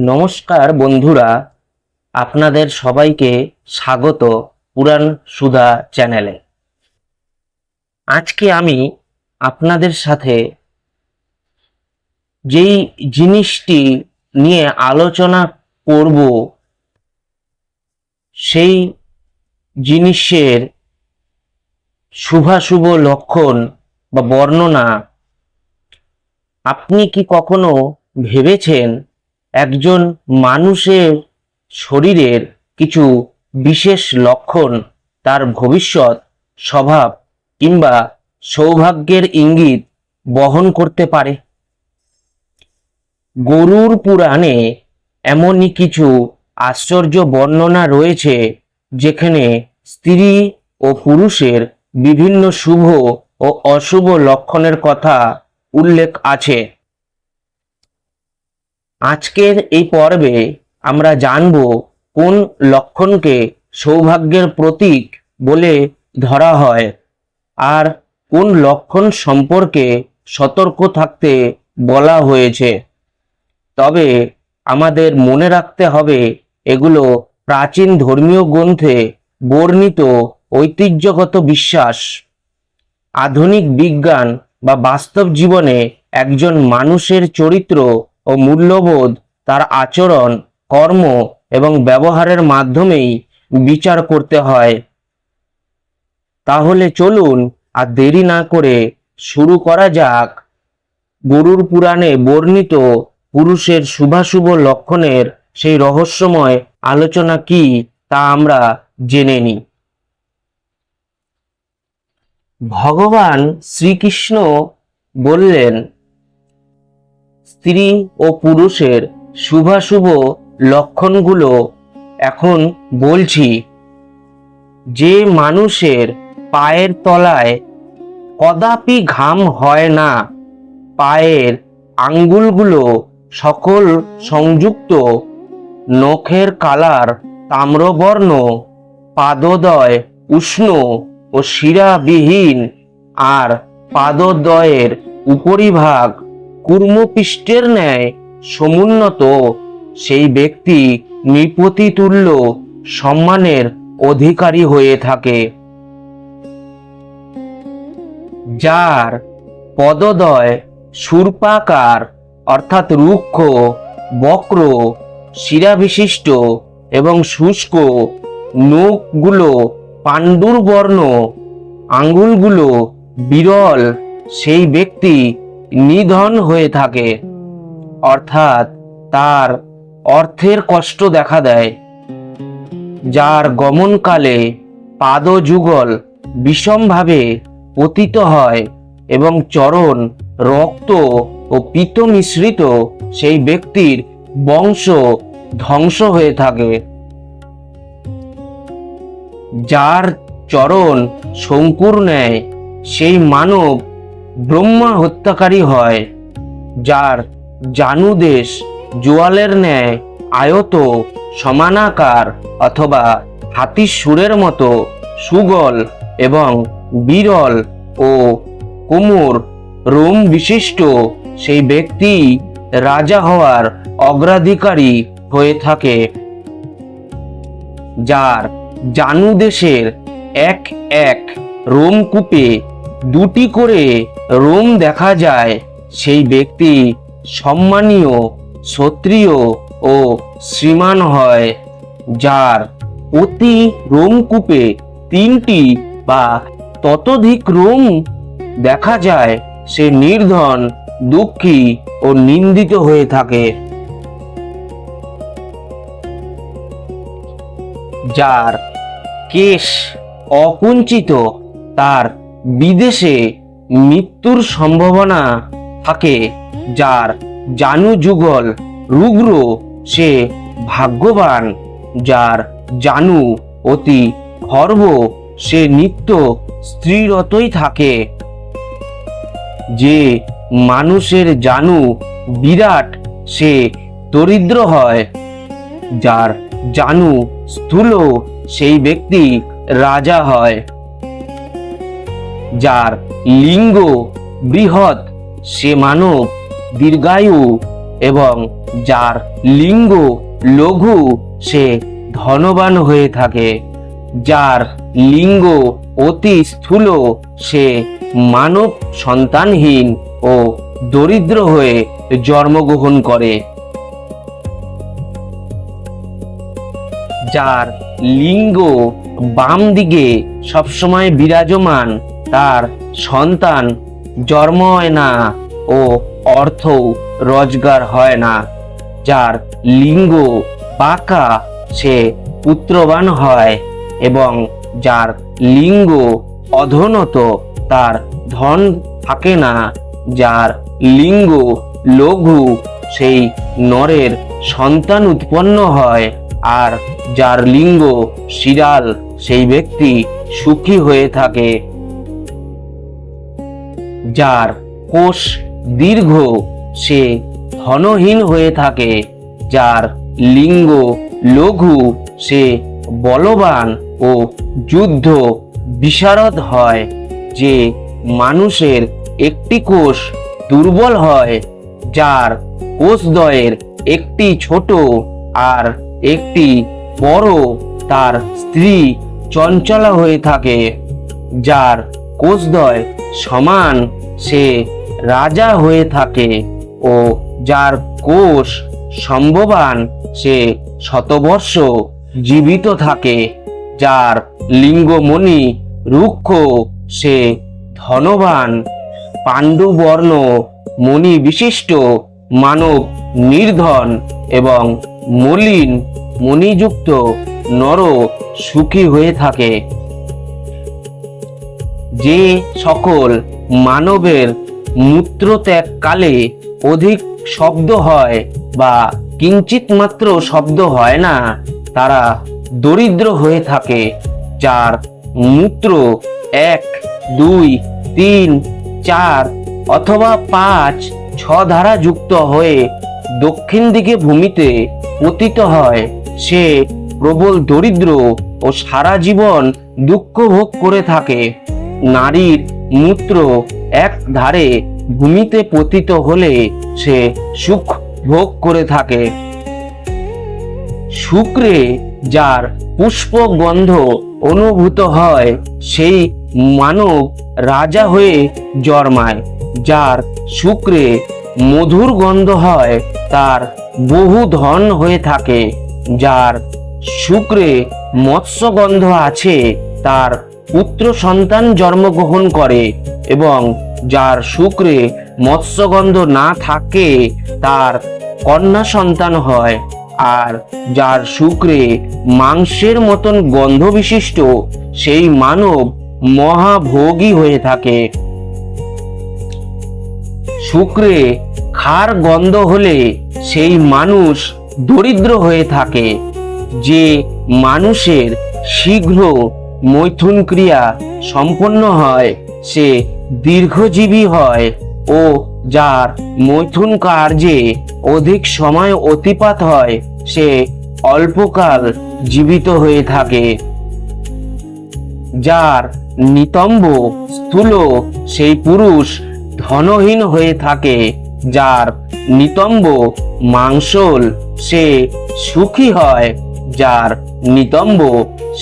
নমস্কার বন্ধুরা, আপনাদের সবাইকে স্বাগত পুরাণ সুধা চ্যানেলে। আজকে আমি আপনাদের সাথে যেই জিনিসটি নিয়ে আলোচনা করব সেই জিনিসের শুভাশুভ লক্ষণ বা বর্ণনা। আপনি কি কখনো ভেবেছেন একজন মানুষের শরীরের কিছু বিশেষ লক্ষণ তার ভবিষ্যৎ স্বভাব কিংবা সৌভাগ্যের ইঙ্গিত বহন করতে পারে? গরুড় পুরাণে এমনই কিছু আশ্চর্য বর্ণনা রয়েছে যেখানে স্ত্রী ও পুরুষের বিভিন্ন শুভ ও অশুভ লক্ষণের কথা উল্লেখ আছে। আজকের এই পর্বে আমরা জানব কোন লক্ষণকে সৌভাগ্যের প্রতীক বলে ধরা হয় আর কোন লক্ষণ সম্পর্কে সতর্ক থাকতে বলা হয়েছে। তবে আমাদের মনে রাখতে হবে এগুলো প্রাচীন ধর্মীয় গ্রন্থে বর্ণিত ঐতিহ্যগত বিশ্বাস। আধুনিক বিজ্ঞান বা বাস্তব জীবনে একজন মানুষের চরিত্র ও মূল্যবোধ তার আচরণ, কর্ম এবং ব্যবহারের মাধ্যমেই বিচার করতে হয়। তাহলে চলুন আর দেরি না করে শুরু করা যাক গরুড় পুরাণে বর্ণিত পুরুষের শুভাশুভ লক্ষণের সেই রহস্যময় আলোচনা কি তা আমরা জেনে নিই। ভগবান শ্রীকৃষ্ণ বললেন, স্ত্রী ও পুরুষের শুভাশুভ লক্ষণগুলো এখন বলছি। যে মানুষের পায়ের তলায় কদাপি ঘাম হয় না, পায়ের আঙ্গুলগুলো সকল সংযুক্ত, নখের কালার তাম্রবর্ণ, পাদদ্বয় উষ্ণ ও শিরাবিহীন, আর পাদদ্বয়ের উপরিভাগ কূর্মপৃষ্ঠের ন্যায় সমুন্নত, সেই ব্যক্তি নৃপতিতুল্য সম্মানের অধিকারী হয়ে থাকে। যার পদদ্বয় শূর্পাকার অর্থাৎ রুক্ষ, বক্র, শিরাবিশিষ্ট এবং শুষ্ক, নখগুলো পাণ্ডুর বর্ণ, আঙ্গুলগুলো বিরল, সেই ব্যক্তি নিধন হয়ে থাকে, অর্থাৎ তার অর্থের কষ্ট দেখা দেয়। যার গমনকালে পাদযুগল বিষমভাবে পতিত হয় এবং চরণ রক্ত ও পিত্ত মিশ্রিত, সেই ব্যক্তির বংশ ধ্বংস হয়ে থাকে। যার চরণ শঙ্কুর ন্যায়, সেই মানব ব্রহ্মা হত্যাকারী হয়। যার জানুদেশ জোয়ালের ন্যায় আয়ত, সমানাকার অথবা হাতির সুরের মতো সুগল এবং বিরল ও কোমর রোম বিশিষ্ট, সেই ব্যক্তি রাজা হওয়ার অগ্রাধিকারী হয়ে থাকে। যার জানুদেশের এক এক রোমকূপে দুটি করে রোম দেখা যায়, সেই ব্যক্তি সম্মানীয়, ক্ষত্রিয় ও শ্রীমান হয়। যার প্রতি রোমকূপে তিনটি বা ততোধিক রোম দেখা যায়, সে নির্ধন, দুঃখী ও নিন্দিত হয়ে থাকে। যার কেশ অকুঞ্চিত, তার বিদেশে মৃত্যুর সম্ভাবনা থাকে। যার জানু যুগল রুগ্র, সে ভাগ্যবান। যার জানু অতি খর্ব, সে নিত্য স্ত্রীরতই থাকে। যে মানুষের জানু বিরাট, সে দরিদ্র হয়। যার জানু স্থূল, সেই ব্যক্তি রাজা হয়। যার লিঙ্গ বৃহৎ, সে মানব দীর্ঘায়ু এবং যার লিঙ্গ লঘু সে ধনবান হয়ে থাকে। যার লিঙ্গ অতি স্থূল সে মানব সন্তানহীন ও দরিদ্র হয়ে জন্মগ্রহণ করে। যার লিঙ্গ বাম দিকে সবসময় বিরাজমান তার সন্তান জন্ম হয় না ও অর্থ রোজগার হয় না। যার লিঙ্গ বাঁকা সে পুত্রবান হয় এবং যার লিঙ্গ অধোন্নত তার ধন থাকে না। যার লিঙ্গ লঘু সেই নরের সন্তান উৎপন্ন হয়, আর যার লিঙ্গ শিরাল সেই ব্যক্তি সুখী হয়ে থাকে। যার কোষ দীর্ঘ সে ধনহীন হয়ে থাকে। যার লিঙ্গ লঘু সে বলবান ও যুদ্ধ বিশারদ হয়। যে মানুষের একটি কোষ দুর্বল হয়, যার কোষদ্বয়ের একটি ছোট আর একটি বড়, তার স্ত্রী চঞ্চলা হয়ে থাকে। যার কোষদ্বয় সমান সে রাজা হয়ে থাকে ও যার কোষ সম্ভবান সে শতবর্ষ জীবিত থাকে। যার লিঙ্গমণি রুক্ষ সে ধনবান। পাণ্ডুবর্ণ মণি বিশিষ্ট মানব নির্ধন এবং মলিন মণিযুক্ত নর সুখী হয়ে থাকে। যে সকল মানবের মূত্রত্যাগকালে অধিক শব্দ হয় বা কিঞ্চিত মাত্র শব্দ হয় না, তারা দরিদ্র হয়ে থাকে। যার মূত্র 1, 2, 3, 4 অথবা 5, 6 ধারা যুক্ত হয়ে দক্ষিণ দিকে ভূমিতে পতিত হয়, সে প্রবল দরিদ্র ও সারা জীবন দুঃখ ভোগ করে থাকে। নারীর মূত্র এক ধারে ভূমিতে পতিত হলে সে সুখ ভোগ করে থাকে। শুক্রে যার পুষ্প গন্ধ অনুভূত হয় সেই মানব রাজা হয়ে জন্মায়। যার শুক্রে মধুর গন্ধ হয় তার বহু ধন হয়ে থাকে। যার শুক্রে মৎস্য গন্ধ আছে তার পুত্র সন্তান জন্মগ্রহণ করে, এবং যার শুক্রে মৎস্যগন্ধ না থাকে তার কন্যা সন্তান হয়। আর যার শুক্রে মাংসের মতন গন্ধ বিশিষ্ট সেই মানব মহাভোগী হয়ে থাকে। শুক্রে খার গন্ধ হলে সেই মানুষ দরিদ্র হয়ে থাকে। যে মানুষের শীঘ্র মৈথুন ক্রিয়া সম্পন্ন হয় সে দীর্ঘজীবী হয়, ও যার মৈথুন কার্যে অধিক সময় অতিপাত হয় সে অল্পকাল জীবিত হয়ে থাকে। যার নিতম্ব স্থূল সেই পুরুষ ধনহীন হয়ে থাকে। যার নিতম্ব মাংসল সে সুখী হয়। যার নিতম্ব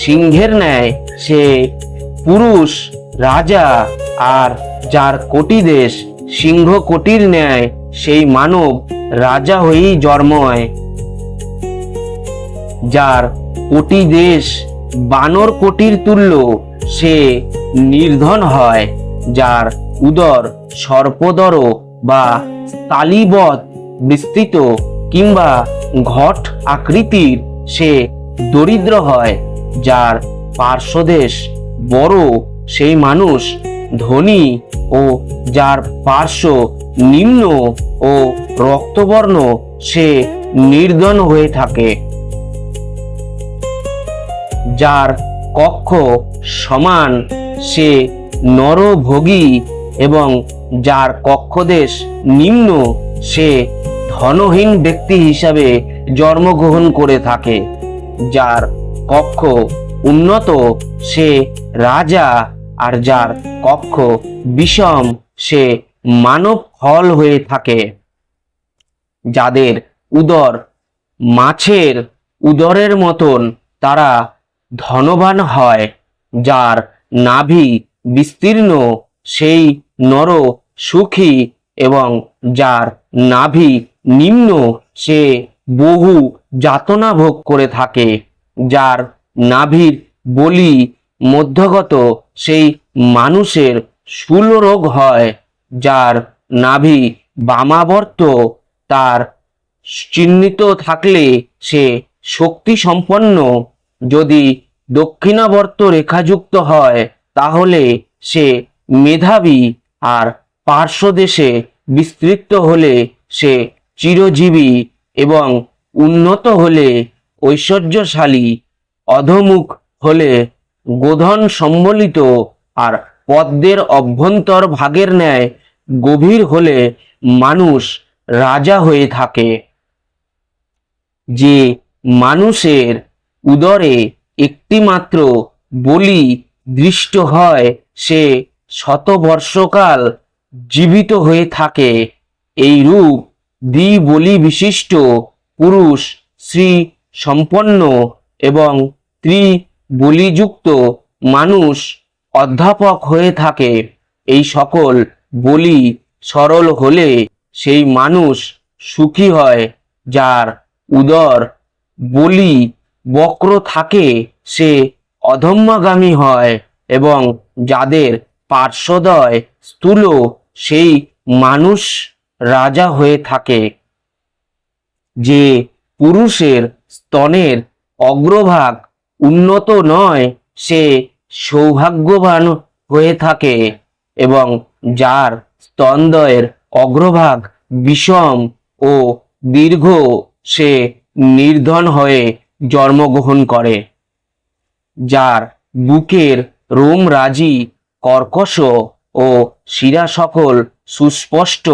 সিংহের ন্যায় সে পুরুষ রাজা, আর যার কোটি দেশ সিংহ কোটির ন্যায় সেই মানব রাজা হয়েই জন্মায়। যার কোটি দেশ বানর কোটির তুল্য সে নির্ধন হয়। যার উদর সর্পদর বা তালিবৎ বিস্তৃত কিংবা ঘট আকৃতির সে দরিদ্র হয়। যার পার্শ্বদেশ বড় সেই মানুষ ধনী, ও যার পার্শ্ব নিম্ন ও রক্তবর্ণ সে নির্ধন হয়ে থাকে। যার কক্ষ সমান সে নরভোগী, এবং যার কক্ষদেশ নিম্ন সে ধনহীন ব্যক্তি হিসাবে জন্মগ্রহণ করে থাকে। যার কক্ষ উন্নত সে রাজা, আর যার কক্ষ বিষম সে মানব ফল হয়ে থাকে। যাদের উদর মাছের উদরের মতন তারা ধনবান হয়। যার নাভি বিস্তীর্ণ সেই নর সুখী, এবং যার নাভি নিম্ন সে বহু যাতনা ভোগ করে থাকে। যার নাভির বলি মধ্যগত সেই মানুষের শূল রোগ হয়। যার নাভি বামাবর্ত তার চিহ্নিত থাকলে সে শক্তি সম্পন্ন, যদি দক্ষিণাবর্ত রেখাযুক্ত হয় তাহলে সে মেধাবী, আর পার্শ্বদেশে বিস্তৃত হলে সে চিরজীবী, এবং উন্নত হলে ঐশ্বর্যশালী, অধমুখ হলে গোধন সম্বলিত, আর পদ্মের অভ্যন্তর ভাগের ন্যায় গভীর হলে মানুষ রাজা হয়ে থাকে। যে মানুষের উদরে একটিমাত্র বলি দৃষ্ট হয় সে শতবর্ষকাল জীবিত হয়ে থাকে। এই রূপ দ্বিবলি বিশিষ্ট পুরুষ শ্রী সম্পন্ন এবং ত্রিবলিযুক্ত মানুষ অধ্যাপক হয়ে থাকে। এই সকল বলি সরল হলে সেই মানুষ সুখী হয়। যার উদর বলি বক্র থাকে সে অধম্যগামী হয়, এবং যাদের পার্শ্বদয় স্থূল সেই মানুষ রাজা হয়ে থাকে। যে পুরুষের স্তনের অগ্রভাগ উন্নত নয় সে সৌভাগ্যবান হয়ে থাকে, এবং যার স্তনদ্বয়ের অগ্রভাগ বিষম ও দীর্ঘ সে নির্ধন হয়ে জন্মগ্রহণ করে। যার বুকের রোমরাজি কর্কশ ও শিরা সকল সুস্পষ্ট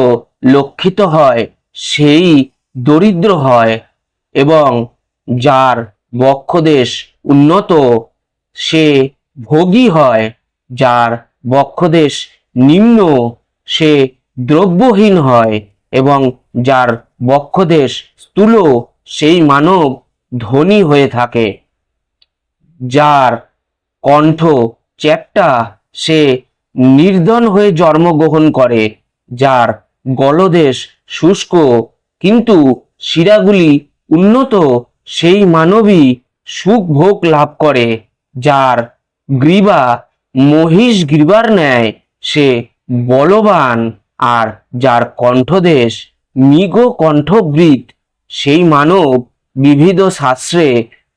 লক্ষিত হয় সেই দরিদ্র হয়, এবং যার বক্ষদেশ উন্নত সে ভোগী হয়। যার বক্ষদেশ নিম্ন সে দ্রব্যহীন হয়, এবং যার বক্ষদেশ স্থূল সেই মানব ধনী হয়ে থাকে। যার কণ্ঠ চ্যাপ্টা সে নির্ধন হয়ে জন্মগ্রহণ করে। যার গলদেশ শুষ্ক কিন্তু শিরাগুলি উন্নত সেই মানবী সুখ ভোগ লাভ করে। যার গ্রীবা মহিষ গ্রীবার ন্যায় সে বলবান, আর যার কণ্ঠদেশ মৃগ কণ্ঠবৃত সেই মানব বিবিধ শাস্ত্রে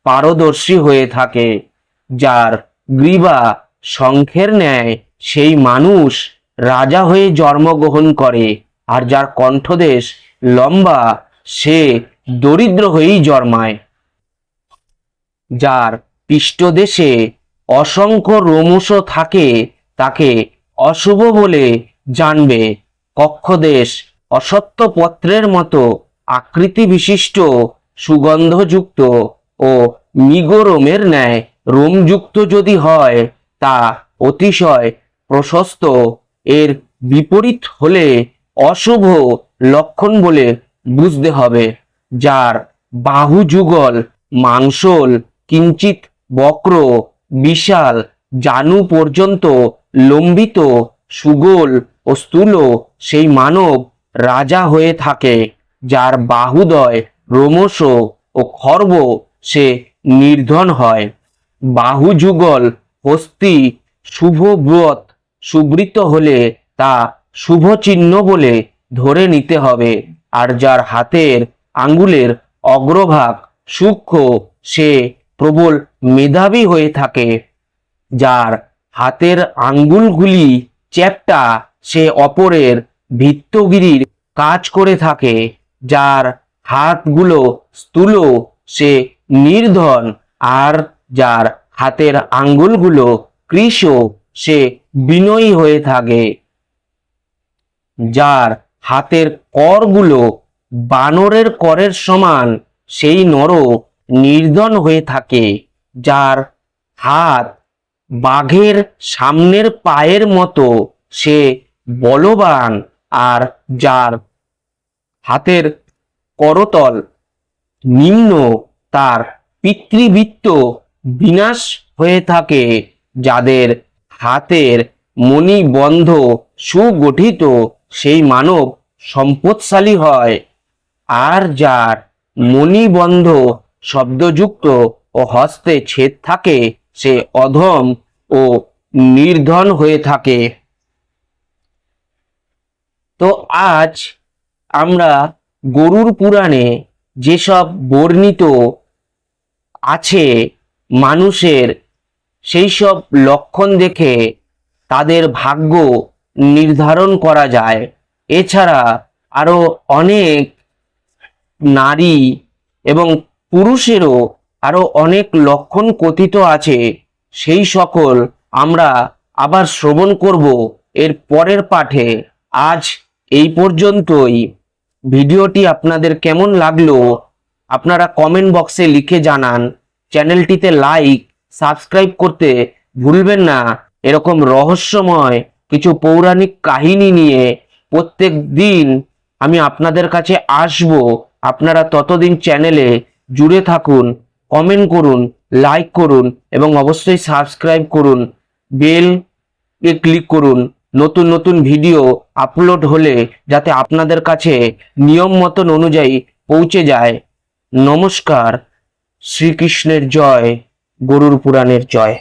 পারদর্শী হয়ে থাকে। যার গ্রীবা শঙ্খের ন্যায় সেই মানুষ রাজা হয়ে জন্মগ্রহণ করে, আর যার কণ্ঠদেশ লম্বা সে দরিদ্র হয়েই জন্মায়। যার পৃষ্ঠদেশে অসংখ্য রোমশ থাকে তাকে অশুভ বলে জানবে। কক্ষদেশ অসত্য পত্রের মতো আকৃতি বিশিষ্ট, সুগন্ধযুক্ত ও মৃগরোমের ন্যায় রোমযুক্ত যদি হয় তা অতিশয় প্রশস্ত। এর বিপরীত হলে অশুভ লক্ষণ বলে বুঝতে হবে। যার বাহু যুগল মাংসল কিঞ্চিত বক্র বিশাল জানু পর্যন্ত লম্বিত সুগোল ও স্থূল সেই মানব রাজা হয়ে থাকে। যার বাহুদয় রোমশ ও খর্ব সে নির্ধন হয়। বাহু যুগল হস্তি শুভব্রত সুবৃত হলে তা শুভ চিহ্ন বলে ধরে নিতে হবে। আর যার হাতের আঙ্গুলের অগ্রভাগ সূক্ষ্ম সে প্রবল মেধাবী হয়ে থাকে। যার হাতের আঙ্গুলগুলি চ্যাপ্টা সে অপরের ভিত্তগিরির কাজ করে থাকে। যার হাতগুলো স্থূল সে নির্ধন, আর যার হাতের আঙ্গুলগুলো কৃশ সে বিনয়ী হয়ে থাকে। যার হাতের করগুলো বানরের করের সমান সেই নর নির্ধন হয়ে থাকে। যার হাত বাঘের সামনের পায়ের মতো সে বলবান, আর যার হাতের করতল, নিম্ন তার পিতৃবৃত্ত বিনাশ হয়ে থাকে। যাদের হাতের মণিবন্ধ সুগঠিত সেই মানব সম্পদশালী হয়, আর যার মণিবন্ধ শব্দযুক্ত ও হস্তে ছেদ থাকে সে অধম ও নির্ধন হয়ে থাকে। তো আজ আমরা গরুর পুরাণে যেসব বর্ণিত আছে মানুষের, সেই সব লক্ষণ দেখে তাদের ভাগ্য নির্ধারণ করা যায়। এছাড়া আরো অনেক নারী এবং পুরুষেরও আরো অনেক লক্ষণ কথিত আছে, সেই সকল আমরা আবার শ্রবণ করব এর পরের পাঠে। আজ এই পর্যন্তই। ভিডিওটি আপনাদের কেমন লাগলো আপনারা কমেন্ট বক্সে লিখে জানান। চ্যানেলটিতে লাইক সাবস্ক্রাইব করতে ভুলবেন না। এরকম রহস্যময় কিছু পৌরাণিক কাহিনী নিয়ে প্রত্যেক দিন আমি আপনাদের কাছে আসব। আপনারা ততদিন চ্যানেলে জুড়ে থাকুন, কমেন্ট করুন, লাইক করুন এবং অবশ্যই সাবস্ক্রাইব করুন। বেল এ ক্লিক করুন নতুন নতুন ভিডিও আপলোড হলে যাতে আপনাদের কাছে নিয়ম মতন অনুযায়ী পৌঁছে যায়। নমস্কার। শ্রীকৃষ্ণের জয়, গরুর পুরাণের জয়।